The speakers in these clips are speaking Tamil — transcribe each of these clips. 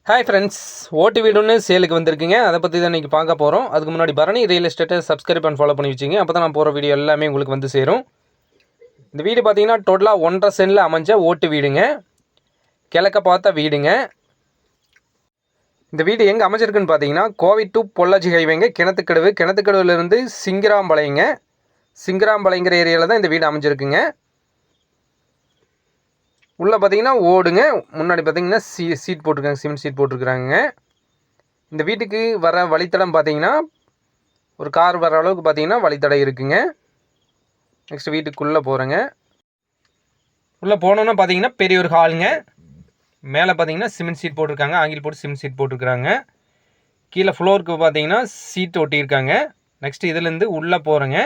ஹாய் ஃப்ரெண்ட்ஸ், ஓட்டு வீடுன்னு சேலுக்கு வந்திருக்குங்க. அதை பற்றி தான் இன்றைக்கி பார்க்க போகிறோம். அதுக்கு முன்னாடி பரணி ரியல் எஸ்டேட்டை சப்ஸ்கிரைப் அண்ட் ஃபாலோ பண்ணி வச்சுங்க. அப்போ தான் நான் போகிற வீடியோ எல்லாமே உங்களுக்கு வந்து சேரும். இந்த வீடு பார்த்தீங்கன்னா டோட்டலாக 1.5 சென்டில் அமைஞ்ச ஓட்டு வீடுங்க. கிழக்க பார்த்த வீடுங்க. இந்த வீடு எங்கே அமைஞ்சிருக்குன்னு பார்த்தீங்கன்னா கோவை டு பொள்ளாச்சி ஹைவேங்க. கிணத்துக்கடவுலேருந்து சிங்கராம்பாளையங்கிற ஏரியாவில் தான் இந்த வீடு அமைஞ்சிருக்குங்க. உள்ளே பார்த்தீங்கன்னா ஓடுங்க. முன்னாடி பார்த்தீங்கன்னா சீட் போட்டிருக்காங்க, சிமெண்ட் சீட் போட்டிருக்குறாங்க. இந்த வீட்டுக்கு வர வழித்தடம் பார்த்தீங்கன்னா ஒரு கார் வர அளவுக்கு பார்த்தீங்கன்னா வழித்தடம் இருக்குங்க. நெக்ஸ்ட் வீட்டுக்குள்ளே போகிறேங்க. உள்ளே போனோன்னா பார்த்தீங்கன்னா பெரிய ஒரு ஹாலுங்க. மேலே பார்த்தீங்கன்னா சிமெண்ட் சீட் போட்டிருக்காங்க, ஆங்கில் போட்டு சிமெண்ட் சீட் போட்டிருக்குறாங்க. கீழே ஃப்ளோருக்கு பார்த்தீங்கன்னா சீட் ஒட்டியிருக்காங்க. நெக்ஸ்ட் இதுலேருந்து உள்ளே போகிறேங்க.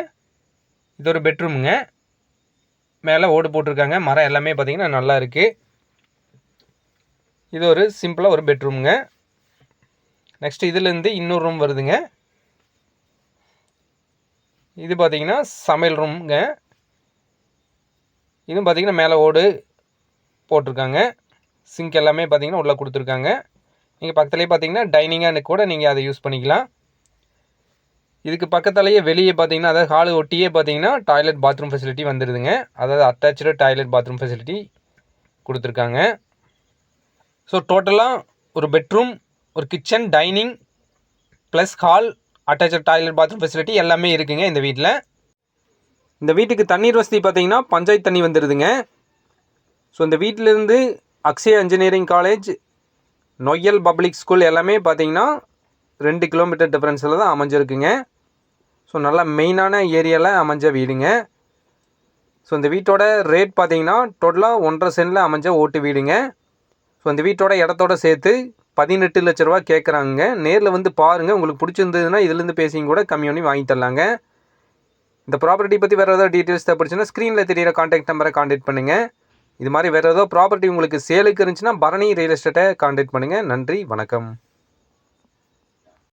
இது ஒரு பெட்ரூமுங்க. மேலே ஓடு போட்டிருக்காங்க. மரம் எல்லாமே பார்த்தீங்கன்னா நல்லா இருக்குது. இது ஒரு சிம்பிளாக ஒரு பெட்ரூமுங்க. நெக்ஸ்ட் இதுலேருந்து இன்னொரு ரூம் வருதுங்க. இது பார்த்தீங்கன்னா சமையல் ரூமுங்க. இதுவும் பார்த்தீங்கன்னா மேலே ஓடு போட்டிருக்காங்க. சிங்க் எல்லாமே பார்த்தீங்கன்னா உள்ளே கொடுத்துருக்காங்க. நீங்கள் பக்கத்துலேயே பார்த்தீங்கன்னா டைனிங்காக கூட நீங்கள் அதை யூஸ் பண்ணிக்கலாம். இதுக்கு பக்கத்துலேயே வெளியே பார்த்தீங்கன்னா, அதாவது ஹாலு ஒட்டியே பார்த்தீங்கன்னா டாய்லெட் பாத்ரூம் ஃபெசிலிட்டி வந்துடுதுங்க. அதாவது அட்டாச்சு டாய்லெட் பாத்ரூம் ஃபெசிலிட்டி கொடுத்துருக்காங்க. ஸோ டோட்டலாக ஒரு பெட்ரூம், ஒரு kitchen, dining plus hall, attach toilet bathroom facility எல்லாமே இருக்குங்க இந்த வீட்டில். இந்த வீட்டுக்கு தண்ணீர் வசதி பார்த்தீங்கன்னா பஞ்சாயத்து தண்ணி வந்துடுதுங்க. ஸோ இந்த வீட்டிலேருந்து Akshaya engineering college, Noyyal public school எல்லாமே பார்த்தீங்கன்னா 2 கிலோமீட்டர் டிஃப்ரென்ஸில் தான் அமைஞ்சிருக்குங்க. ஸோ நல்லா மெயினான ஏரியாவில் அமைஞ்ச வீடுங்க. ஸோ இந்த வீட்டோட ரேட் பார்த்தீங்கன்னா டோட்டலாக 1.5 சென்டில் அமைஞ்ச ஓட்டு வீடுங்க. ஸோ இந்த வீட்டோட இடத்தோட சேர்த்து 18 லட்ச ரூபா கேட்குறாங்க. நேரில் வந்து பாருங்கள். உங்களுக்கு பிடிச்சிருந்ததுன்னா இதுலேருந்து பேசிங்க கூட கம்மி பண்ணி வாங்கி தரலாங்க. இந்த ப்ராப்பர்ட்டி பற்றி வேறு ஏதாவது டீட்டெயில்ஸ் தேவைப்படுச்சுன்னா ஸ்க்ரீனில் தெரியிற கான்டாக்ட் நம்பரை கான்டாக்ட் பண்ணுங்கள். இது மாதிரி வேறு ஏதோ ப்ராப்பர்ட்டி உங்களுக்கு சேலுக்கு இருந்துச்சுன்னா பரணி ரியல் எஸ்டேட்டை கான்டாக்ட் பண்ணுங்கள். நன்றி, வணக்கம்.